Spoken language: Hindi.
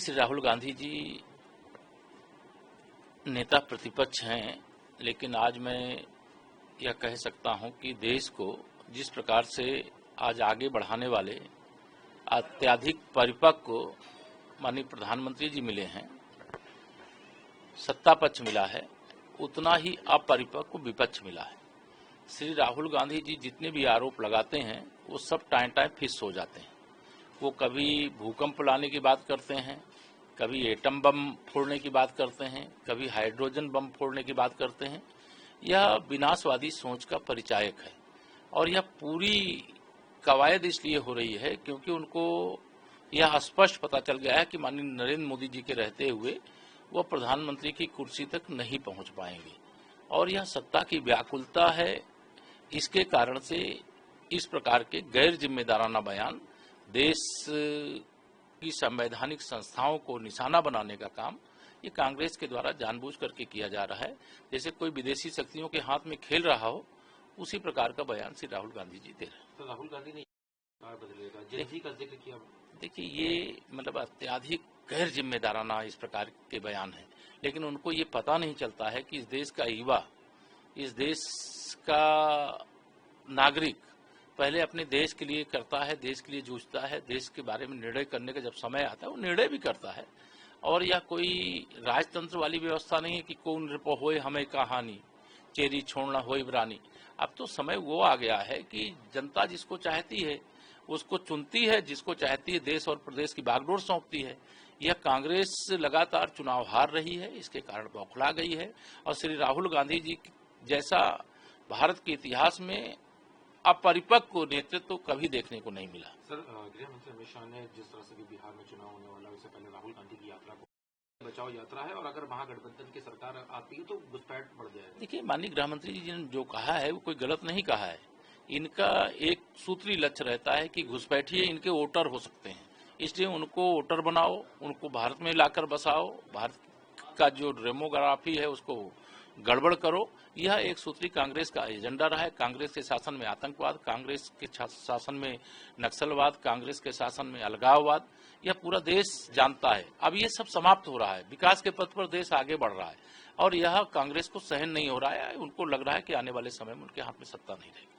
श्री राहुल गांधी जी नेता प्रतिपक्ष हैं, लेकिन आज मैं यह कह सकता हूं कि देश को जिस प्रकार से आज आगे बढ़ाने वाले अत्यधिक परिपक्व माननीय प्रधानमंत्री जी मिले हैं, सत्ता पक्ष मिला है, उतना ही अपरिपक्व विपक्ष मिला है। श्री राहुल गांधी जी जितने भी आरोप लगाते हैं वो सब टाइम फिस हो जाते हैं। वो कभी भूकंप लाने की बात करते हैं, कभी एटम बम फोड़ने की बात करते हैं, कभी हाइड्रोजन बम फोड़ने की बात करते हैं। यह विनाशवादी सोच का परिचायक है और यह पूरी कवायद इसलिए हो रही है क्योंकि उनको यह स्पष्ट पता चल गया है कि माननीय नरेंद्र मोदी जी के रहते हुए वह प्रधानमंत्री की कुर्सी तक नहीं पहुंच पाएंगे और यह सत्ता की व्याकुलता है। इसके कारण से इस प्रकार के गैर जिम्मेदाराना बयान देश की संवैधानिक संस्थाओं को निशाना बनाने का काम ये कांग्रेस के द्वारा जानबूझ करके किया जा रहा है। जैसे कोई विदेशी शक्तियों के हाथ में खेल रहा हो, उसी प्रकार का बयान श्री राहुल गांधी जी दे रहे हैं। तो राहुल गांधी ने बदलेगा, जेनजी का जिक्र किया। देखिए, ये मतलब अत्यधिक गैर जिम्मेदाराना इस प्रकार के बयान है, लेकिन उनको ये पता नहीं चलता है कि इस देश का युवा, इस देश का नागरिक पहले अपने देश के लिए करता है, देश के लिए जूझता है, देश के बारे में निर्णय करने का जब समय आता है वो निर्णय भी करता है। और यह कोई राजतंत्र वाली व्यवस्था नहीं है कि कौन रिपो होए हमें कहानी, चेरी छोड़ना होए बरानी। अब तो समय वो आ गया है कि जनता जिसको चाहती है उसको चुनती है, जिसको चाहती है देश और प्रदेश की बागडोर सौंपती है। यह कांग्रेस लगातार चुनाव हार रही है, इसके कारण बौखला गई है और श्री राहुल गांधी जी जैसा भारत के इतिहास में अपरिपक्व नेतृत्व कभी देखने को नहीं मिला। सर, गृह मंत्री अमित शाह ने जिस तरह से भी बिहार में चुनाव होने वाला है, उससे पहले राहुल गांधी की यात्रा को बचाओ यात्रा है और अगर महागठबंधन की सरकार आती है तो घुसपैठ बढ़ जाएगा। देखिए, माननीय गृह मंत्री जी ने जो कहा है वो कोई गलत नहीं कहा है। इनका एक सूत्री लक्ष्य रहता है कि घुसपैठिए इनके वोटर हो सकते हैं, इसलिए उनको वोटर बनाओ, उनको भारत में लाकर बसाओ, भारत का जो डेमोग्राफी है उसको गड़बड़ करो। यह एक सूत्री कांग्रेस का एजेंडा रहा है। कांग्रेस के शासन में आतंकवाद, कांग्रेस के शासन में नक्सलवाद, कांग्रेस के शासन में अलगाववाद, यह पूरा देश जानता है। अब ये सब समाप्त हो रहा है, विकास के पथ पर देश आगे बढ़ रहा है और यह कांग्रेस को सहन नहीं हो रहा है। उनको लग रहा है कि आने वाले समय में उनके हाथ में सत्ता नहीं रहेगी।